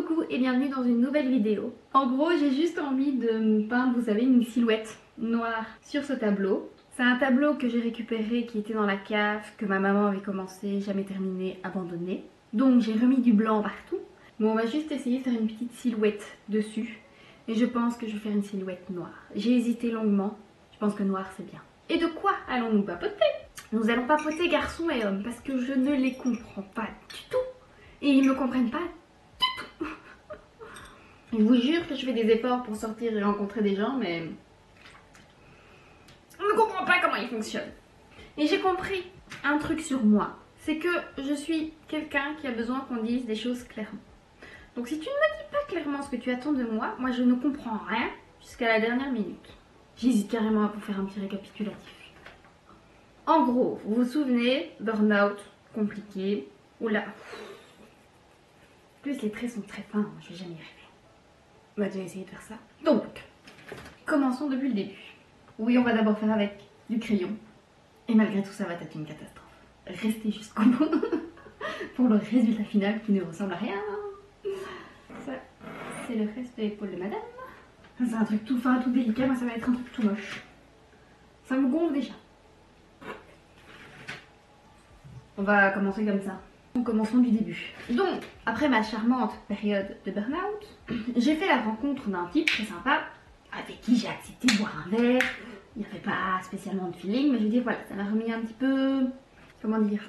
Coucou et bienvenue dans une nouvelle vidéo. En gros, j'ai juste envie de me peindre, vous savez, une silhouette noire sur ce tableau. C'est un tableau que j'ai récupéré qui était dans la cave, que ma maman avait commencé, jamais terminé, abandonné. Donc j'ai remis du blanc partout. Mais on va juste essayer de faire une petite silhouette dessus. Et je pense que je vais faire une silhouette noire. J'ai hésité longuement, je pense que noir c'est bien. Et de quoi allons-nous papoter? Nous allons papoter garçons et hommes parce que je ne les comprends pas du tout. Et ils ne me comprennent pas du tout. Je vous jure que je fais des efforts pour sortir et rencontrer des gens, mais je ne comprends pas comment ils fonctionnent. Et j'ai compris un truc sur moi, c'est que je suis quelqu'un qui a besoin qu'on dise des choses clairement. Donc si tu ne me dis pas clairement ce que tu attends de moi, moi je ne comprends rien jusqu'à la dernière minute. J'hésite carrément à vous faire un petit récapitulatif. En gros, vous vous souvenez, burn-out, compliqué, oula. En plus les traits sont très fins, je vais jamais y arriver. On va déjà essayer de faire ça. Donc, commençons depuis le début. Oui, on va d'abord faire avec du crayon. Et malgré tout, ça va être une catastrophe. Restez jusqu'au bout pour le résultat final qui ne ressemble à rien. Ça, c'est le reste de l'épaule de madame. Ça, c'est un truc tout fin, tout délicat. Moi, ça va être un truc tout moche. Ça me gonfle déjà. On va commencer comme ça. Commençons du début. Donc, après ma charmante période de burn-out, j'ai fait la rencontre d'un type très sympa avec qui j'ai accepté de boire un verre. Il n'y avait pas spécialement de feeling, mais je veux dire, voilà, ça m'a remis un petit peu... Comment dire?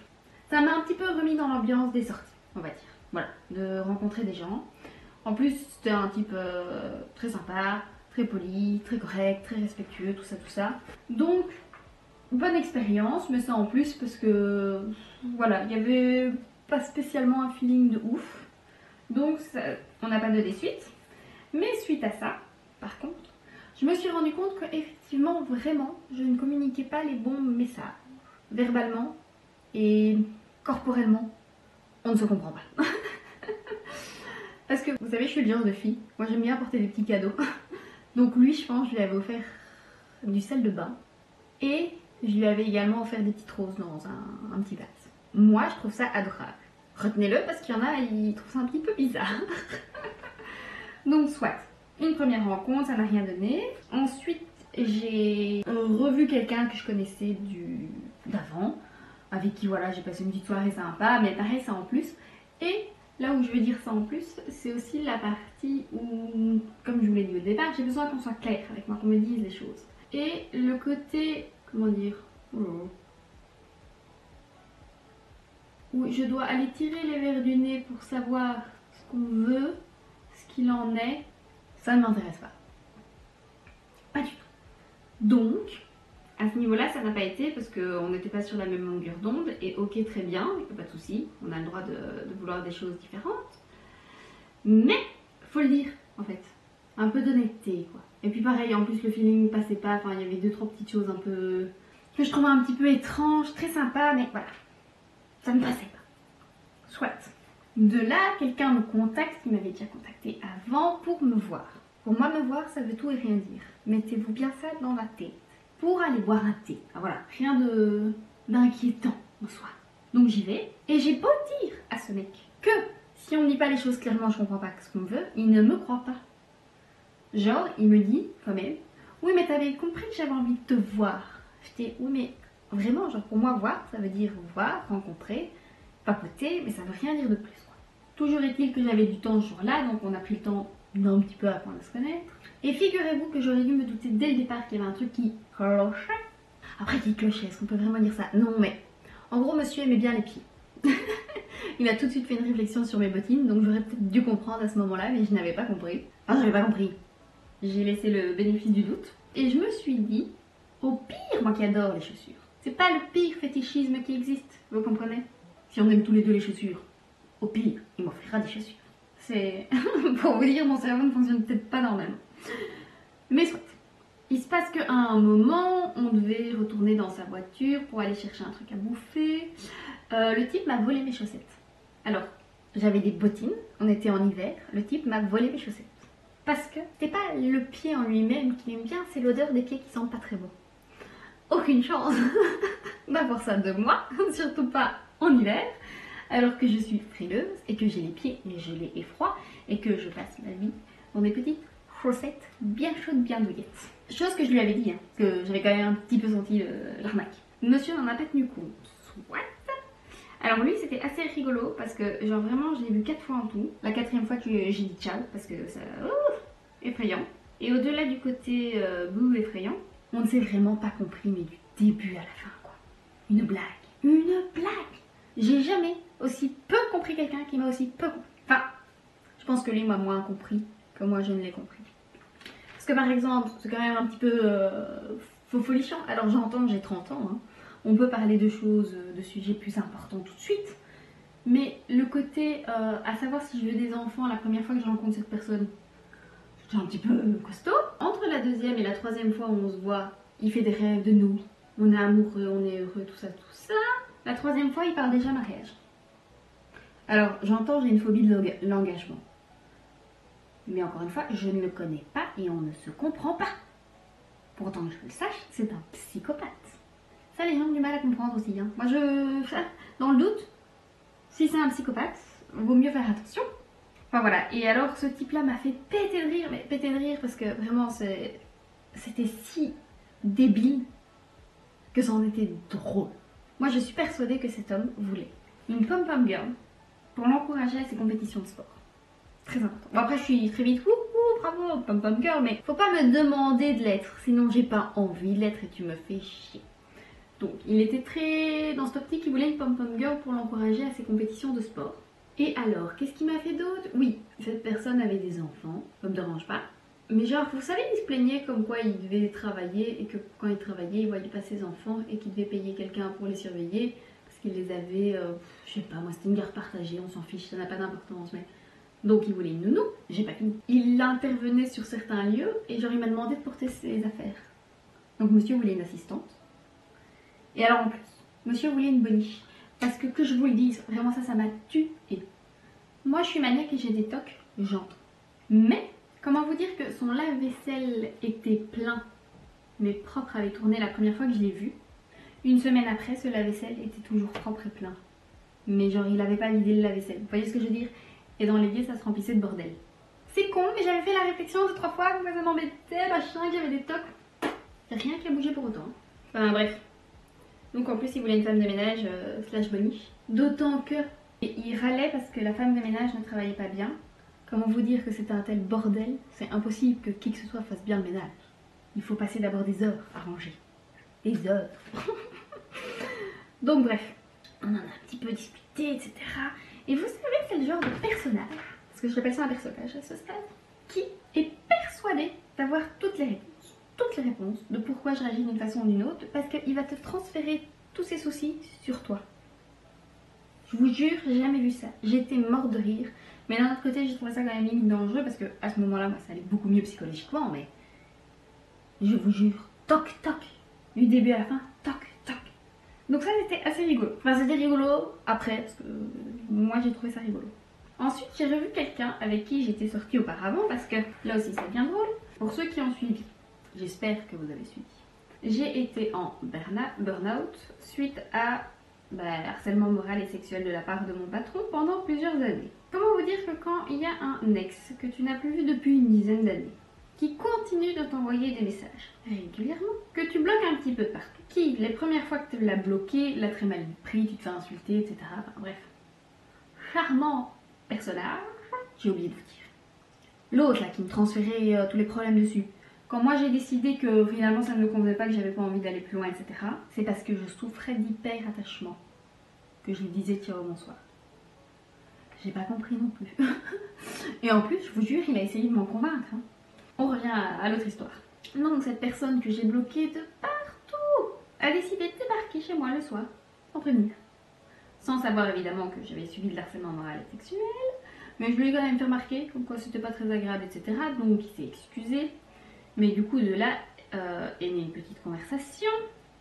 Ça m'a un petit peu remis dans l'ambiance des sorties, on va dire. Voilà, de rencontrer des gens. En plus, c'était un type très sympa, très poli, très correct, très respectueux, tout ça, tout ça. Donc, bonne expérience, mais ça en plus parce que... Voilà, il y avait... pas spécialement un feeling de ouf, donc ça, on n'a pas donné suite. Mais suite à ça, par contre, je me suis rendu compte que effectivement, vraiment, je ne communiquais pas les bons messages. Verbalement et corporellement, on ne se comprend pas. Parce que vous savez, je suis le genre de fille, moi j'aime bien apporter des petits cadeaux. Donc lui, je pense, je lui avais offert du sel de bain et je lui avais également offert des petites roses dans un petit vase. Moi, je trouve ça adorable. Retenez-le parce qu'il y en a, ils trouvent ça un petit peu bizarre. Donc, soit. Une première rencontre, ça n'a rien donné. Ensuite, j'ai revu quelqu'un que je connaissais d'avant, avec qui, voilà, j'ai passé une petite soirée sympa, mais pareil, ça en plus. Et là où je veux dire ça en plus, c'est aussi la partie où, comme je vous l'ai dit au départ, j'ai besoin qu'on soit clair avec moi, qu'on me dise les choses. Et le côté, comment dire, où je dois aller tirer les verres du nez pour savoir ce qu'on veut, ce qu'il en est, ça ne m'intéresse pas. Pas du tout. Donc, à ce niveau-là, ça n'a pas été parce qu'on n'était pas sur la même longueur d'onde. Et ok, très bien, pas de souci, on a le droit de vouloir des choses différentes. Mais, faut le dire, en fait. Un peu d'honnêteté, quoi. Et puis pareil, en plus le feeling passait pas, enfin il y avait 2-3 petites choses un peu... que je trouvais un petit peu étranges, très sympa, mais voilà. Ça ne passait pas. Soit. De là, quelqu'un me contacte, qui m'avait déjà contacté avant, pour me voir. Pour moi, me voir, ça veut tout et rien dire. Mettez-vous bien ça dans la tête. Pour aller boire un thé. Ah, voilà, rien d'inquiétant en soi. Donc j'y vais, et j'ai beau dire à ce mec que si on ne dit pas les choses clairement, je comprends pas ce qu'on veut, il ne me croit pas. Genre, il me dit quand même, oui mais t'avais compris que j'avais envie de te voir. J'étais, oui mais... Vraiment, genre pour moi, voir, ça veut dire voir, rencontrer, papoter, mais ça veut rien dire de plus, quoi. Toujours est-il que j'avais du temps ce jour-là, donc on a pris le temps d'un petit peu apprendre à se connaître. Et figurez-vous que j'aurais dû me douter dès le départ qu'il y avait un truc qui clochait. Après, qui clochait, est-ce qu'on peut vraiment dire ça? Non, mais en gros, monsieur aimait bien les pieds. Il a tout de suite fait une réflexion sur mes bottines, donc j'aurais peut-être dû comprendre à ce moment-là, mais je n'avais pas compris. Enfin, j'avais pas compris. J'ai laissé le bénéfice du doute. Et je me suis dit, au pire, moi qui adore les chaussures, c'est pas le pire fétichisme qui existe, vous comprenez? Si on aime tous les deux les chaussures, au pire, il m'offrira des chaussures. C'est... pour vous dire, mon cerveau ne fonctionne peut-être pas normalement. Mais soit. Il se passe qu'à un moment, on devait retourner dans sa voiture pour aller chercher un truc à bouffer. Le type m'a volé mes chaussettes. Alors, j'avais des bottines, on était en hiver, le type m'a volé mes chaussettes. Parce que c'est pas le pied en lui-même qui aime bien, c'est l'odeur des pieds qui sentent pas très bon. Aucune chance d'avoir ça de moi, surtout pas en hiver. alors que je suis frileuse et que j'ai les pieds gelés et froids et que je passe ma vie dans des petites chaussettes bien chaudes, bien douillettes. Chose que je lui avais dit, hein, que j'avais quand même un petit peu senti l'arnaque. Monsieur n'en a pas tenu compte. Soit. Alors lui c'était assez rigolo parce que genre vraiment je l'ai vu 4 fois en tout. La 4e fois que j'ai dit ciao parce que ça... effrayant. Et au-delà du côté bouh effrayant, on ne s'est vraiment pas compris mais du début à la fin quoi. Une blague. Une blague. J'ai jamais aussi peu compris quelqu'un qui m'a aussi peu compris. Enfin, je pense que lui m'a moins compris que moi je ne l'ai compris. Parce que par exemple, c'est quand même un petit peu folichon. Alors j'entends, j'ai 30 ans, hein. On peut parler de choses, de sujets plus importants tout de suite. Mais le côté, à savoir si je veux des enfants la première fois que je rencontre cette personne, c'est un petit peu costaud. Entre la 2e et la 3e fois où on se voit, il fait des rêves de nous. On est amoureux, on est heureux, tout ça, tout ça. La 3e fois, il parle déjà mariage. Alors, j'entends, j'ai une phobie de l'engagement. Mais encore une fois, je ne le connais pas et on ne se comprend pas. Pourtant que je le sache, c'est un psychopathe. Ça, les gens ont du mal à comprendre aussi. Hein. Moi, dans le doute, si c'est un psychopathe, vaut mieux faire attention. Enfin voilà, et alors ce type-là m'a fait péter de rire, mais péter de rire parce que vraiment c'était si débile que ça en était drôle. Moi, je suis persuadée que cet homme voulait une pom-pom girl pour l'encourager à ses compétitions de sport. Très important. Bon, après, je suis très vite, bravo, pom-pom girl, mais faut pas me demander de l'être, sinon j'ai pas envie de l'être et tu me fais chier. Donc, il était très dans cette optique, il voulait une pom-pom girl pour l'encourager à ses compétitions de sport. Et alors, qu'est-ce qu'il m'a fait d'autre? Oui, cette personne avait des enfants, ça me dérange pas. Mais genre, vous savez, il se plaignait comme quoi il devait travailler et que quand il travaillait, il voyait pas ses enfants et qu'il devait payer quelqu'un pour les surveiller parce qu'il les avait, je sais pas, moi c'était une garde partagée, on s'en fiche, ça n'a pas d'importance, mais... Donc il voulait une nounou, j'ai pas fini. Il intervenait sur certains lieux et genre il m'a demandé de porter ses affaires. Donc monsieur voulait une assistante. Et alors en plus, monsieur voulait une boniche. Parce que je vous le dise, vraiment ça m'a tué. Moi je suis maniaque et j'ai des tocs, j'entends. Mais, comment vous dire que son lave-vaisselle était plein, mais propre avait tourné la première fois que je l'ai vu. Une semaine après, ce lave-vaisselle était toujours propre et plein. Mais genre il avait pas vidé le lave-vaisselle, vous voyez ce que je veux dire? Et dans l'évier ça se remplissait de bordel. C'est con, mais j'avais fait la réflexion 2-3 fois que ça m'embêtait, machin, que j'avais des tocs. Y'a rien qui a bougé pour autant. Enfin bref. Donc en plus il voulait une femme de ménage slash boniche. D'autant que il râlait parce que la femme de ménage ne travaillait pas bien. Comment vous dire que c'était un tel bordel? C'est impossible que qui que ce soit fasse bien le ménage. Il faut passer d'abord des heures à ranger. Des heures. Donc bref, on en a un petit peu discuté, etc. Et vous savez, c'est le genre de personnage, parce que je l'appelle ça un personnage à ce stade, qui est persuadé d'avoir toutes les réponses de pourquoi je réagis d'une façon ou d'une autre, parce qu'il va te transférer tous ses soucis sur toi. Je vous jure, j'ai jamais vu ça. J'étais morte de rire. Mais d'un autre côté, j'ai trouvé ça quand même limite dangereux, parce que à ce moment-là, moi, ça allait beaucoup mieux psychologiquement, mais je vous jure, toc toc, du début à la fin, toc toc. Donc ça, c'était assez rigolo. Enfin, c'était rigolo après, parce que moi, j'ai trouvé ça rigolo. Ensuite, j'ai revu quelqu'un avec qui j'étais sortie auparavant, parce que là aussi, ça devient drôle. Pour ceux qui ont suivi, j'espère que vous avez suivi. J'ai été en burn-out suite à harcèlement moral et sexuel de la part de mon patron pendant plusieurs années. Comment vous dire que quand il y a un ex que tu n'as plus vu depuis une dizaine d'années, qui continue de t'envoyer des messages régulièrement, que tu bloques un petit peu de partout, qui les premières fois que tu l'as bloqué, l'a très mal pris, tu te fais insulter, etc. Enfin, bref. Charmant personnage, j'ai oublié de vous dire. L'autre là qui me transférait tous les problèmes dessus. Quand moi j'ai décidé que finalement ça ne me convenait pas, que j'avais pas envie d'aller plus loin, etc. C'est parce que je souffrais d'hyper attachement que je lui disais ciao bonsoir. J'ai pas compris non plus. Et en plus, je vous jure, il a essayé de m'en convaincre. Hein. On revient à l'autre histoire. Donc cette personne que j'ai bloquée de partout a décidé de débarquer chez moi le soir, sans prévenir. Sans savoir évidemment que j'avais subi de l'harcèlement moral et sexuel, mais je lui ai quand même fait remarquer comme quoi c'était pas très agréable, etc. Donc il s'est excusé. Mais du coup de là est née une petite conversation.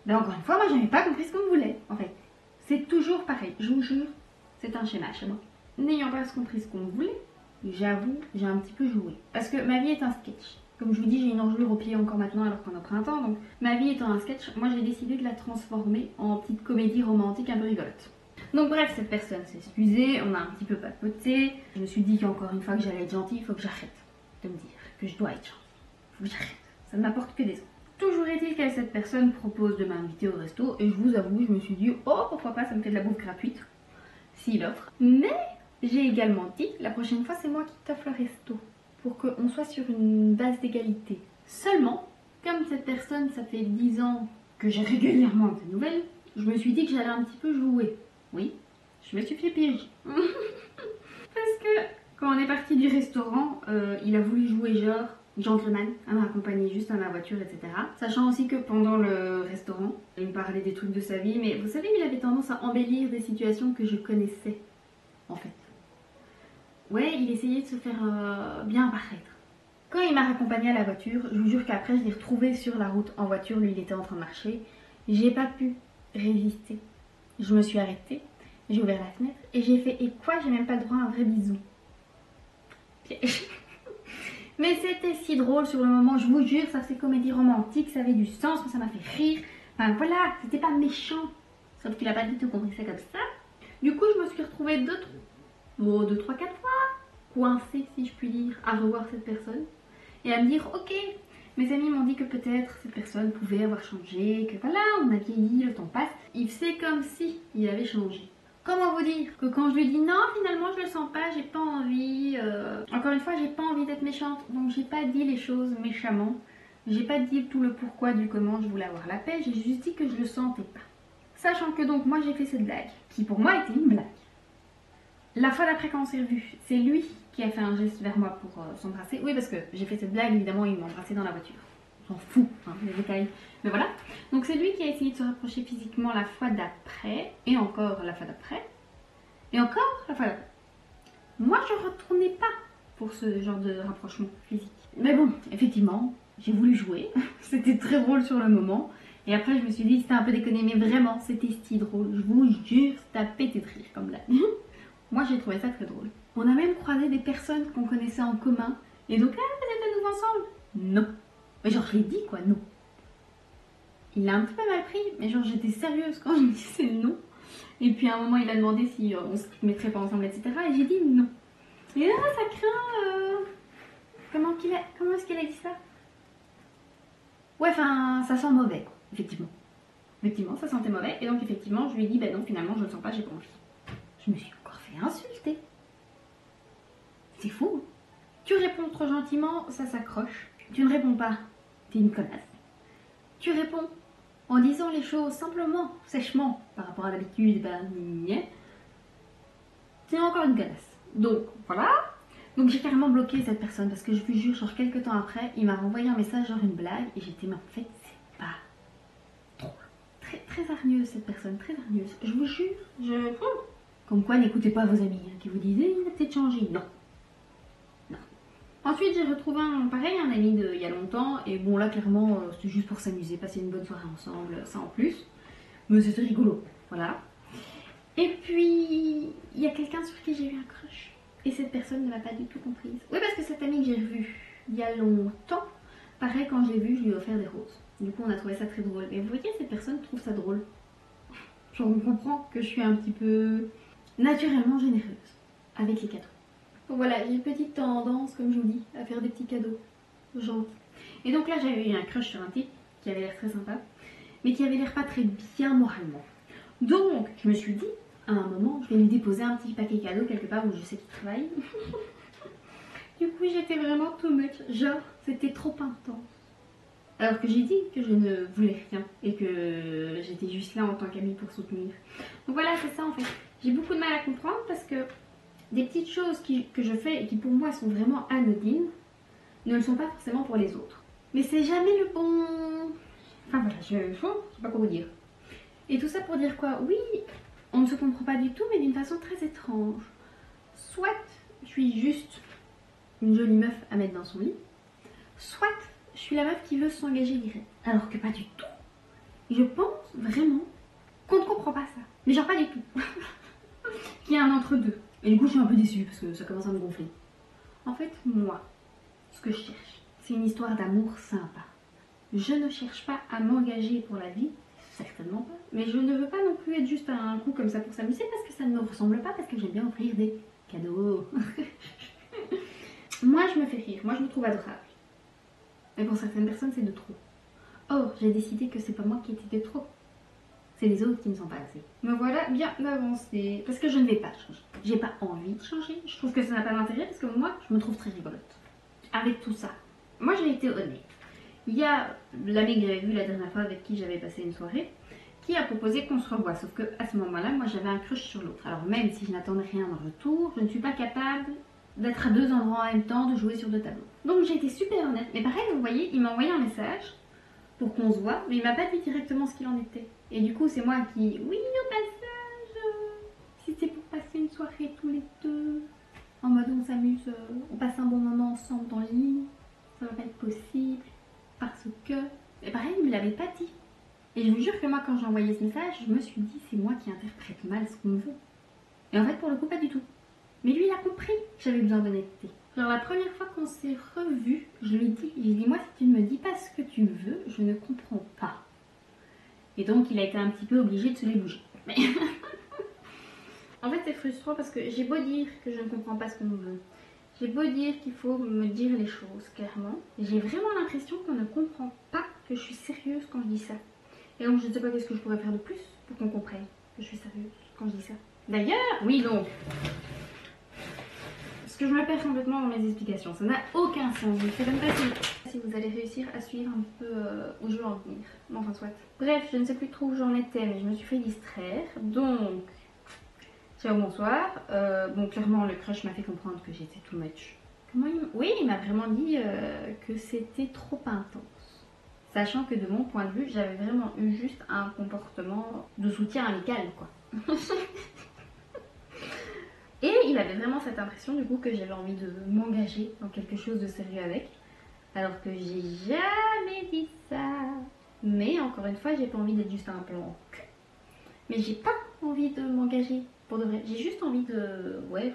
Ben encore une fois, moi j'avais pas compris ce qu'on voulait en fait. C'est toujours pareil, je vous jure, c'est un schéma chez moi. N'ayant pas compris ce qu'on voulait, j'avoue, j'ai un petit peu joué. Parce que ma vie est un sketch. Comme je vous dis, j'ai une engelure au pied encore maintenant alors qu'on est au printemps. Donc ma vie étant un sketch, moi j'ai décidé de la transformer en petite comédie romantique un peu rigolote. Donc bref, cette personne s'est excusée, on a un petit peu papoté. Je me suis dit qu'encore une fois que j'allais être gentille, il faut que j'arrête de me dire que je dois être gentille. Il faut que j'arrête. Ça ne m'apporte que des autres. Toujours est-il que cette personne propose de m'inviter au resto et je vous avoue, je me suis dit, oh pourquoi pas, ça me fait de la bouffe gratuite, s'il offre. Mais j'ai également dit, la prochaine fois c'est moi qui t'offre le resto, pour qu'on soit sur une base d'égalité. Seulement, comme cette personne, ça fait 10 ans que j'ai régulièrement de nouvelles, je me suis dit que j'allais un petit peu jouer. Oui, je me suis fait piéger. Parce que quand on est parti du restaurant, il a voulu jouer genre gentleman, à m'accompagner juste dans la voiture, etc. Sachant aussi que pendant le restaurant, il me parlait des trucs de sa vie, mais vous savez, il avait tendance à embellir des situations que je connaissais, en fait. Ouais, il essayait de se faire bien apparaître. Quand il m'a raccompagné à la voiture, je vous jure qu'après je l'ai retrouvé sur la route en voiture, lui il était en train de marcher. J'ai pas pu résister. Je me suis arrêtée, j'ai ouvert la fenêtre et j'ai fait et quoi, j'ai même pas le droit à un vrai bisou. Mais c'était si drôle sur le moment, je vous jure, ça c'est comédie romantique, ça avait du sens, ça m'a fait rire. Enfin voilà, c'était pas méchant. Sauf qu'il a pas du tout compris ça comme ça. Du coup, je me suis retrouvée 2, 3, 4 fois coincée, si je puis dire, à revoir cette personne. Et à me dire, ok, mes amis m'ont dit que peut-être cette personne pouvait avoir changé, que voilà, on a vieilli, le temps passe. Il fait comme si il avait changé. Comment vous dire que quand je lui dis non, finalement je le sens pas, j'ai pas envie. Encore une fois, j'ai pas envie d'être méchante, donc j'ai pas dit les choses méchamment. J'ai pas dit tout le pourquoi du comment je voulais avoir la paix, j'ai juste dit que je le sentais pas. Sachant que donc moi j'ai fait cette blague, qui pour moi était une blague. La fois d'après quand on s'est revus, c'est lui qui a fait un geste vers moi pour s'embrasser. Oui, parce que j'ai fait cette blague, évidemment, il m'a embrassé dans la voiture. On s'en fout, hein, les détails. Mais voilà. Donc c'est lui qui a essayé de se rapprocher physiquement la fois d'après, et encore la fois d'après, et encore la fois d'après. Moi, je retournais pas pour ce genre de rapprochement physique. Mais bon, effectivement, j'ai voulu jouer. C'était très drôle sur le moment. Et après, je me suis dit, c'était un peu déconné, mais vraiment, c'était si drôle. Je vous jure, c'était à péter de rire comme blague. Moi, j'ai trouvé ça très drôle. On a même croisé des personnes qu'on connaissait en commun. Et donc, ah, vous êtes à nouveau ensemble? Non. Mais genre, je l'ai dit, quoi, non. Il l'a un petit peu mal pris, mais genre, j'étais sérieuse quand je me disais non. Et puis, à un moment, il a demandé si on se mettrait pas ensemble, etc. Et j'ai dit non. Et là, ça craint... Comment est-ce qu'il a dit ça? Ouais, enfin, ça sent mauvais, quoi, effectivement. Effectivement, ça sentait mauvais. Et donc, effectivement, je lui ai dit, bah non, finalement, je le sens pas, j'ai pas envie. Je me suis encore fait insulter. C'est fou. Tu réponds trop gentiment, ça s'accroche. Tu ne réponds pas, t'es une connasse. Tu réponds en disant les choses simplement, sèchement, par rapport à l'habitude, t'es encore une connasse. Donc, voilà. Donc j'ai carrément bloqué cette personne parce que je vous jure, genre quelques temps après, il m'a renvoyé un message, genre une blague, et j'étais, mais en fait, c'est pas drôle. Très, très hargneuse cette personne, très hargneuse. Je vous jure, Comme quoi, n'écoutez pas vos amis qui vous disent il a peut-être changé. Non. Non. Ensuite, j'ai retrouvé un ami d'il y a longtemps. Et bon, là, clairement, c'était juste pour s'amuser, passer une bonne soirée ensemble, ça en plus. Mais c'était rigolo. Voilà. Et puis, il y a quelqu'un sur qui j'ai eu un crush. Et cette personne ne m'a pas du tout comprise. Oui, parce que cette amie que j'ai revue il y a longtemps, pareil, quand je l'ai vue, je lui ai offert des roses. Du coup, on a trouvé ça très drôle. Et vous voyez, cette personne trouve ça drôle. Genre, on comprend que je suis un petit peu naturellement généreuse avec les cadeaux. Donc voilà, j'ai une petite tendance, comme je vous dis, à faire des petits cadeaux gentils. Et donc là, j'avais eu un crush sur un type qui avait l'air très sympa, mais qui avait l'air pas très bien moralement. Donc, je me suis dit, à un moment, je vais lui déposer un petit paquet cadeau quelque part où je sais qu'il travaille. Du coup, j'étais vraiment too much. Genre, c'était trop intense. Alors que j'ai dit que je ne voulais rien et que j'étais juste là en tant qu'amie pour soutenir. Donc voilà, c'est ça en fait. J'ai beaucoup de mal à comprendre parce que des petites choses que je fais et qui pour moi sont vraiment anodines ne le sont pas forcément pour les autres. Mais c'est jamais le bon... Enfin voilà, je sais pas quoi vous dire. Et tout ça pour dire quoi? Oui, on ne se comprend pas du tout, mais d'une façon très étrange. Soit je suis juste une jolie meuf à mettre dans son lit, soit je suis la meuf qui veut s'engager direct. Alors que pas du tout. Je pense vraiment qu'on ne comprend pas ça. Mais genre pas du tout. Qu'il y a un entre-deux. Et du coup je suis un peu déçue parce que ça commence à me gonfler. En fait, moi, ce que je cherche, c'est une histoire d'amour sympa. Je ne cherche pas à m'engager pour la vie, Certainement pas. Mais je ne veux pas non plus être juste un coup comme ça pour s'amuser parce que ça ne me ressemble pas, parce que j'aime bien offrir des cadeaux. Moi je me fais rire, moi je me trouve adorable. Mais pour certaines personnes c'est de trop. Or j'ai décidé que c'est pas moi qui étais de trop. C'est les autres qui ne sont pas assez. Me voilà bien avancée. Parce que je ne vais pas changer. J'ai pas envie de changer. Je trouve que ça n'a pas d'intérêt parce que moi je me trouve très rigolote. Avec tout ça. Moi j'ai été honnête. Il y a l'ami que j'avais vu la dernière fois avec qui j'avais passé une soirée qui a proposé qu'on se revoie. Sauf que à ce moment-là, moi j'avais un crush sur l'autre. Alors même si je n'attendais rien en retour, je ne suis pas capable d'être à deux endroits en même temps, de jouer sur deux tableaux. Donc j'ai été super honnête. Mais pareil, vous voyez, il m'a envoyé un message pour qu'on se voit, mais il m'a pas dit directement ce qu'il en était. Et du coup, c'est moi qui, oui, au passage, si c'est pour passer une soirée tous les deux, en mode on s'amuse, on passe un bon moment ensemble dans le lit, ça va pas être possible. Parce que, et pareil, il me l'avait pas dit. Et je vous jure que moi, quand j'ai envoyé ce message, je me suis dit, c'est moi qui interprète mal ce qu'on me veut. Et en fait, pour le coup, pas du tout. Mais lui, il a compris que j'avais besoin d'honnêteté. Genre, la première fois qu'on s'est revus, je lui ai dit, moi, si tu ne me dis pas ce que tu veux, je ne comprends pas. Et donc, il a été un petit peu obligé de se les bouger. Mais en fait, c'est frustrant parce que j'ai beau dire que je ne comprends pas ce qu'on me veut. J'ai beau dire qu'il faut me dire les choses clairement, j'ai vraiment l'impression qu'on ne comprend pas que je suis sérieuse quand je dis ça. Et donc je ne sais pas qu'est-ce que je pourrais faire de plus pour qu'on comprenne que je suis sérieuse quand je dis ça. D'ailleurs, oui donc, parce que je me perds complètement dans mes explications, ça n'a aucun sens. Je ne sais même pas si vous allez réussir à suivre un peu où je veux en venir. Bon, enfin soit. Bref, je ne sais plus trop où j'en étais, mais je me suis fait distraire. Donc... ciao, bonsoir. Bon, clairement, le crush m'a fait comprendre que j'étais too much. Oui, il m'a vraiment dit que c'était trop intense. Sachant que de mon point de vue, j'avais vraiment eu juste un comportement de soutien amical, quoi. Et il avait vraiment cette impression, du coup, que j'avais envie de m'engager dans quelque chose de sérieux avec. Alors que j'ai jamais dit ça. Mais encore une fois, j'ai pas envie d'être juste un plan. Mais j'ai pas envie de m'engager. Pour de vrai, j'ai juste envie de... ouais.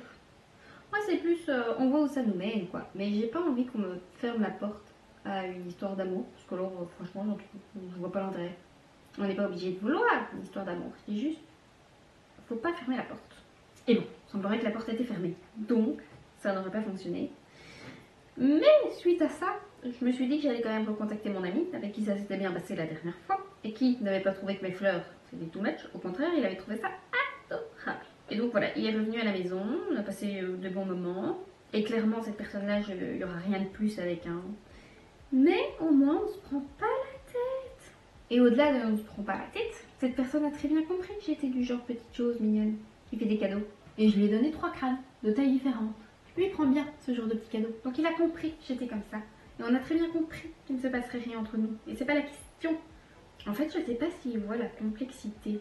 Moi c'est plus... on voit où ça nous mène quoi. Mais j'ai pas envie qu'on me ferme la porte à une histoire d'amour. Parce que alors franchement je vois pas l'intérêt. On n'est pas obligé de vouloir une histoire d'amour. C'est juste... faut pas fermer la porte. Et bon, il semblerait que la porte était fermée. Donc ça n'aurait pas fonctionné. Mais suite à ça, je me suis dit que j'allais quand même recontacter mon ami avec qui ça s'était bien passé la dernière fois. Et qui n'avait pas trouvé que mes fleurs c'était too much. Au contraire, il avait trouvé ça adorable. Et donc voilà, il est revenu à la maison, on a passé de bons moments. Et clairement, cette personne-là, il n'y aura rien de plus avec un. Mais au moins, on se prend pas la tête. Et au-delà de on se prend pas la tête, cette personne a très bien compris que j'étais du genre petite chose mignonne qui fait des cadeaux. Et je lui ai donné 3 crânes de tailles différentes. Lui il prend bien ce genre de petits cadeaux. Donc il a compris que j'étais comme ça. Et on a très bien compris qu'il ne se passerait rien entre nous. Et c'est pas la question. En fait, je sais pas s'il voit la complexité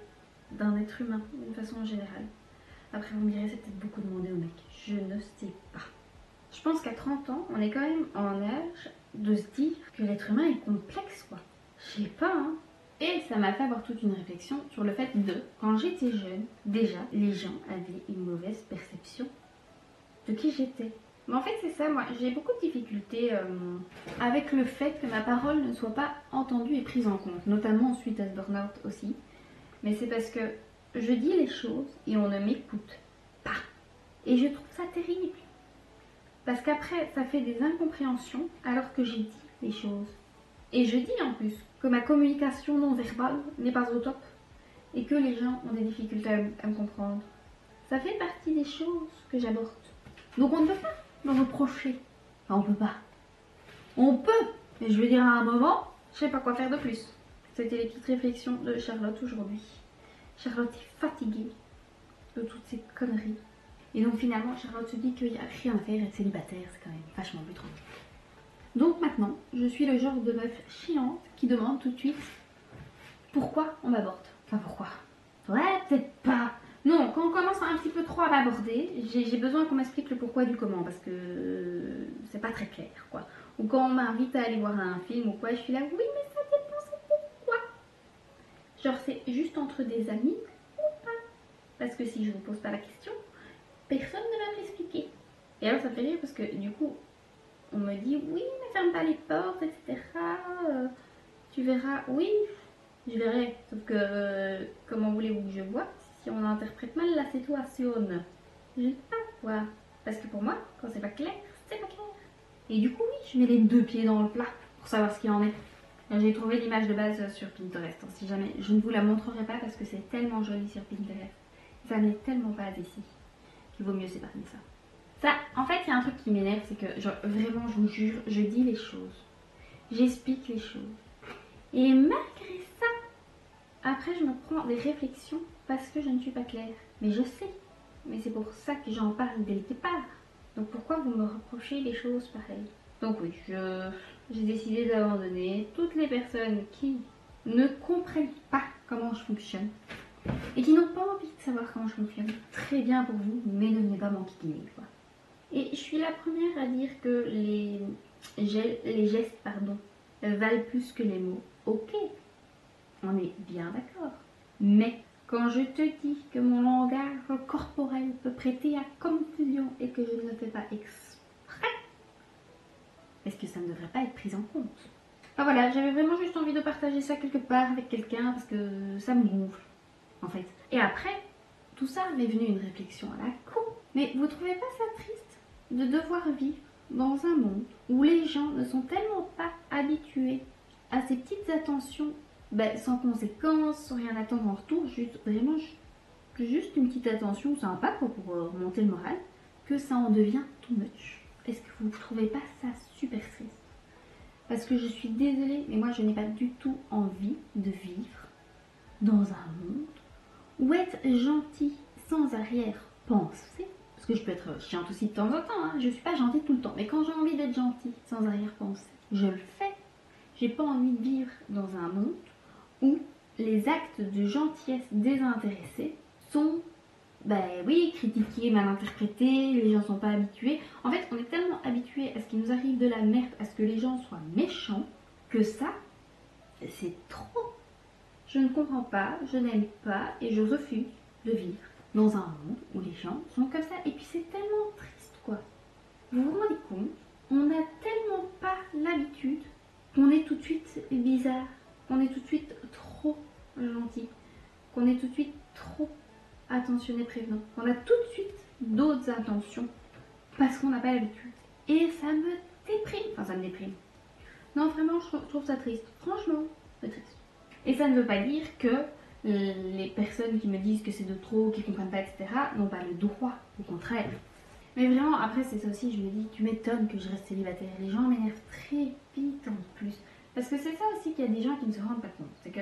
d'un être humain d'une façon générale. Après vous me direz, c'est peut-être beaucoup demandé au mec. Je ne sais pas. Je pense qu'à 30 ans, on est quand même en âge de se dire que l'être humain est complexe quoi. Je sais pas hein. Et ça m'a fait avoir toute une réflexion sur le fait de, quand j'étais jeune, déjà, les gens avaient une mauvaise perception de qui j'étais. Mais en fait c'est ça, moi j'ai beaucoup de difficultés avec le fait que ma parole ne soit pas entendue et prise en compte, notamment suite à ce burn-out aussi. Mais c'est parce que je dis les choses et on ne m'écoute pas. Et je trouve ça terrible. Parce qu'après ça fait des incompréhensions alors que j'ai dit les choses. Et je dis en plus que ma communication non verbale n'est pas au top et que les gens ont des difficultés à me comprendre. Ça fait partie des choses que j'aborde. Donc on ne peut pas me reprocher. Enfin, on peut pas. On peut, mais je veux dire à un moment, je sais pas quoi faire de plus. C'était les petites réflexions de Charlotte aujourd'hui. Charlotte est fatiguée de toutes ces conneries. Et donc finalement, Charlotte se dit qu'il n'y a rien à faire, être célibataire, c'est quand même vachement plus tranquille. Donc maintenant, je suis le genre de meuf chiante qui demande tout de suite pourquoi on m'aborde. Enfin pourquoi. Ouais, peut-être pas. Non, quand on commence un petit peu trop à m'aborder, j'ai besoin qu'on m'explique le pourquoi du comment parce que c'est pas très clair quoi. Ou quand on m'invite à aller voir un film ou quoi, je suis là, oui mais ça dépend, c'est pourquoi. Genre c'est juste entre des amis ou pas. Parce que si je vous pose pas la question, personne ne va me l'expliquer. Et alors ça me fait rire parce que du coup, on me dit oui mais ferme pas les portes, etc. Tu verras, oui. je verrai. Sauf que, comment voulez-vous que je vois si on interprète mal la situation? Je ne sais pas quoi. Parce que pour moi, quand c'est pas clair, c'est pas clair. Et du coup, oui, je mets les deux pieds dans le plat pour savoir ce qu'il en est. J'ai trouvé l'image de base sur Pinterest. Si jamais, je ne vous la montrerai pas parce que c'est tellement joli sur Pinterest. Ça n'est tellement pas ici qu'il vaut mieux s'épargner ça. Ça, en fait, il y a un truc qui m'énerve, c'est que, genre, vraiment, je vous jure, je dis les choses. J'explique les choses. Et malgré ça, après, je me prends des réflexions parce que je ne suis pas claire. Mais je sais. Mais c'est pour ça que j'en parle dès le départ. Donc pourquoi vous me reprochez les choses pareilles? Donc oui, j'ai décidé d'abandonner toutes les personnes qui ne comprennent pas comment je fonctionne et qui n'ont pas envie de savoir comment je fonctionne. Très bien pour vous, mais ne venez pas m'enquiquiner quoi. Et je suis la première à dire que les gestes valent plus que les mots. Ok, on est bien d'accord. Mais quand je te dis que mon langage corporel peut prêter à confusion et que je ne le fais pas exprès, est-ce que ça ne devrait pas être pris en compte? Enfin voilà, j'avais vraiment juste envie de partager ça quelque part avec quelqu'un parce que ça me gonfle en fait. Et après, tout ça m'est venu une réflexion à la con. Mais vous trouvez pas ça triste de devoir vivre dans un monde où les gens ne sont tellement pas habitués à ces petites attentions sans conséquence, sans rien attendre en retour, juste vraiment juste une petite attention sympa pour remonter le moral, que ça en devient too much. Est-ce que vous ne trouvez pas ça super triste? Parce que je suis désolée, mais moi je n'ai pas du tout envie de vivre dans un monde où être gentil sans arrière-pensée, parce que je peux être chiante aussi de temps en temps, hein, je suis pas gentille tout le temps, mais quand j'ai envie d'être gentille sans arrière-pensée, je le fais. J'ai pas envie de vivre dans un monde où les actes de gentillesse désintéressés sont, oui, critiqués, mal interprétés, les gens sont pas habitués. En fait, on est tellement habitués à ce qu'il nous arrive de la merde, à ce que les gens soient méchants, que ça, c'est trop. Je ne comprends pas, je n'aime pas et je refuse de vivre dans un monde où les gens sont comme ça. Et puis c'est tellement triste quoi. Vous vous rendez compte? On n'a tellement pas l'habitude qu'on est tout de suite bizarre, qu'on est tout de suite trop gentil, qu'on est tout de suite trop attentionné, prévenant, qu'on a tout de suite d'autres intentions parce qu'on n'a pas l'habitude. Et ça me déprime, enfin ça me déprime. Non vraiment je trouve ça triste, franchement c'est triste. Et ça ne veut pas dire que les personnes qui me disent que c'est de trop, qui ne comprennent pas, etc., n'ont pas le droit, au contraire. Mais vraiment, après, c'est ça aussi, je me dis, tu m'étonnes que je reste célibataire. Les gens m'énervent très vite en plus. Parce que c'est ça aussi qu'il y a des gens qui ne se rendent pas compte. C'est que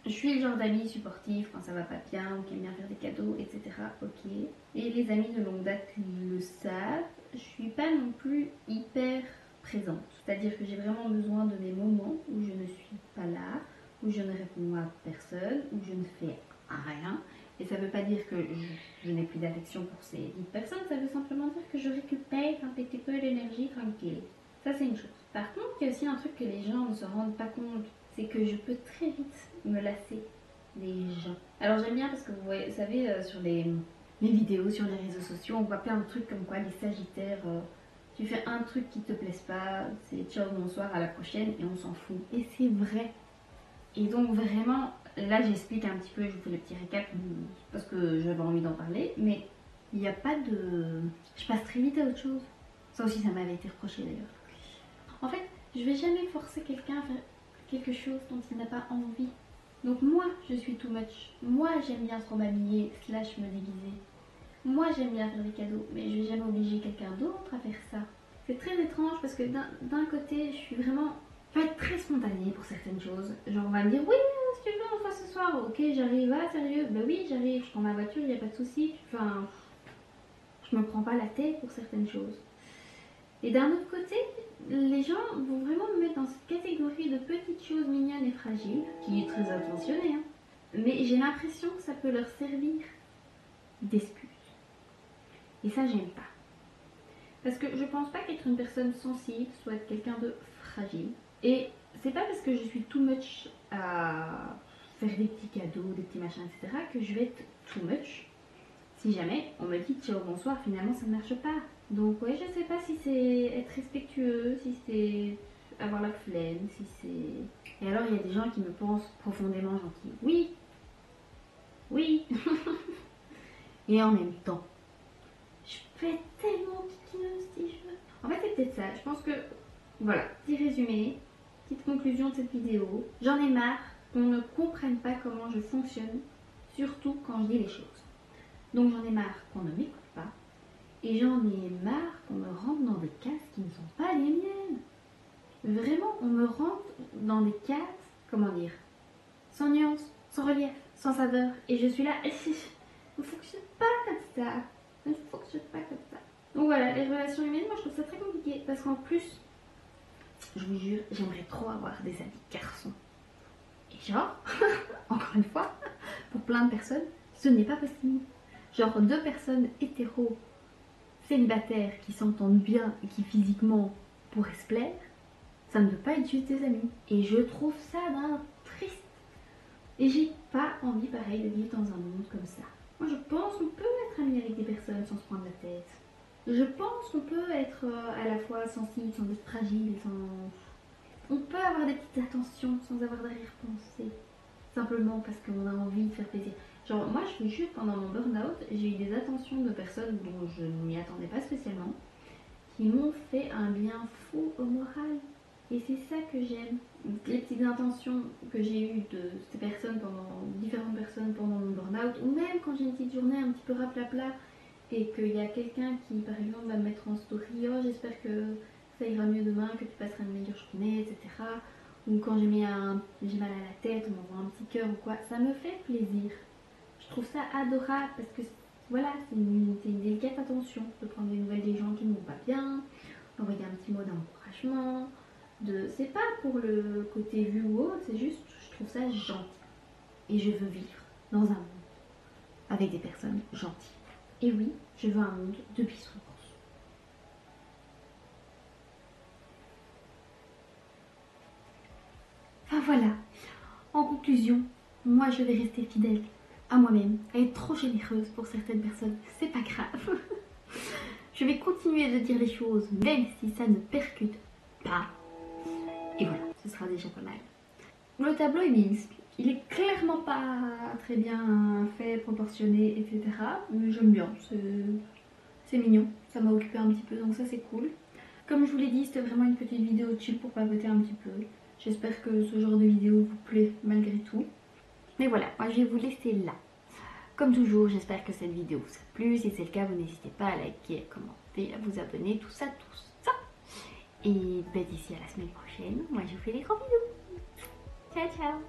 je suis le genre d'amie supportive quand ça va pas bien, ou qui aime bien faire des cadeaux, etc. Ok. Et les amis de longue date le savent. Je suis pas non plus hyper présente. C'est-à-dire que j'ai vraiment besoin de mes moments où je ne suis pas là, où je ne réponds à personne, où je ne fais rien. Et ça ne veut pas dire que je n'ai plus d'affection pour ces 10 personnes, ça veut simplement dire que je récupère un petit peu d'énergie tranquille. Ça c'est une chose. Par contre, il y a aussi un truc que les gens ne se rendent pas compte, c'est que je peux très vite me lasser des gens. Alors j'aime bien parce que vous savez, sur les vidéos, sur les réseaux sociaux, on voit plein de trucs comme quoi les sagittaires, tu fais un truc qui te plaise pas, c'est ciao, bonsoir, à la prochaine et on s'en fout. Et c'est vrai. Et donc vraiment, là j'explique un petit peu, je vous fais le petit récap parce que j'avais envie d'en parler, mais il n'y a pas de... Je passe très vite à autre chose. Ça aussi ça m'avait été reproché d'ailleurs. En fait, je vais jamais forcer quelqu'un à faire quelque chose dont il n'a pas envie. Donc moi je suis too much. Moi j'aime bien trop m'habiller, / me déguiser. Moi j'aime bien faire des cadeaux, mais je vais jamais obliger quelqu'un d'autre à faire ça. C'est très étrange parce que d'un côté je suis vraiment... Je vais être très spontanée pour certaines choses. Genre on va me dire oui, si tu veux on fait ce soir. Ok j'arrive, ah sérieux? Bah oui j'arrive, je prends ma voiture, il n'y a pas de souci. Enfin, je me prends pas la tête pour certaines choses. Et d'un autre côté, les gens vont vraiment me mettre dans cette catégorie de petites choses mignonnes et fragiles, qui est très attentionnée, hein. Mais j'ai l'impression que ça peut leur servir d'excuse. Et ça j'aime pas. Parce que je pense pas qu'être une personne sensible soit être quelqu'un de fragile. Et c'est pas parce que je suis too much à faire des petits cadeaux, des petits machins, etc. que je vais être too much. Si jamais on me dit ciao bonsoir, finalement ça ne marche pas. Donc ouais, je sais pas si c'est être respectueux, si c'est avoir la flemme, si c'est... Et alors il y a des gens qui me pensent profondément gentille. Oui, oui. Et en même temps, je peux être tellement piquineuse si je veux. En fait c'est peut-être ça, je pense que... Voilà, petit résumé, petite conclusion de cette vidéo. J'en ai marre qu'on ne comprenne pas comment je fonctionne, surtout quand je dis les choses. Donc j'en ai marre qu'on ne m'écoute pas. Et j'en ai marre qu'on me rentre dans des cases qui ne sont pas les miennes. Vraiment, on me rentre dans des cases, comment dire, sans nuance, sans relief, sans saveur. Et je suis là, ça ne fonctionne pas comme ça. Ça ne fonctionne pas comme ça. Donc voilà, les relations humaines, moi je trouve ça très compliqué. Parce qu'en plus, je vous jure, j'aimerais trop avoir des amis garçons. Et genre, encore une fois, pour plein de personnes, ce n'est pas possible. Genre 2 personnes hétéros célibataires qui s'entendent bien et qui physiquement pourraient se plaire, ça ne peut pas être juste des amis. Et je trouve ça d'un triste. Et j'ai pas envie pareil de vivre dans un monde comme ça. Moi je pense qu'on peut être ami avec des personnes sans se prendre la tête. Je pense qu'on peut être à la fois sensible, sans être fragile, sans... On peut avoir des petites attentions sans avoir d'arrière-pensée. Simplement parce qu'on a envie de faire plaisir. Genre moi je suis juste pendant mon burn-out, j'ai eu des attentions de personnes dont je ne m'y attendais pas spécialement, qui m'ont fait un bien fou au moral. Et c'est ça que j'aime. Les petites intentions que j'ai eues de ces personnes différentes personnes pendant mon burn-out, ou même quand j'ai une petite journée un petit peu raplapla et qu'il y a quelqu'un qui par exemple va me mettre en story, oh j'espère que ça ira mieux demain, que tu passeras une meilleure journée, etc. Ou quand j'ai mal à la tête, on m'envoie un petit cœur ou quoi, ça me fait plaisir. Je trouve ça adorable parce que voilà, c'est une délicate attention de prendre des nouvelles des gens qui ne vont pas bien, d'envoyer un petit mot d'encouragement. C'est pas pour le côté vu ou autre, c'est juste, je trouve ça gentil. Et je veux vivre dans un monde avec des personnes gentilles. Et oui, je veux un monde de bisounours. Enfin voilà, en conclusion, moi je vais rester fidèle à moi-même, à être trop généreuse pour certaines personnes, c'est pas grave. Je vais continuer de dire les choses même si ça ne percute pas. Et voilà, ce sera déjà pas mal. Le tableau est mixte, il est clairement pas très bien fait, proportionné, etc. Mais j'aime bien, c'est mignon, ça m'a occupé un petit peu donc ça c'est cool. Comme je vous l'ai dit, c'était vraiment une petite vidéo chill pour papoter un petit peu. J'espère que ce genre de vidéo vous plaît malgré tout. Mais voilà, moi je vais vous laisser là. Comme toujours, j'espère que cette vidéo vous a plu. Si c'est le cas, vous n'hésitez pas à liker, à commenter, à vous abonner, tout ça, tout ça. Et d'ici à la semaine prochaine, moi je vous fais des gros bisous. Ciao, ciao.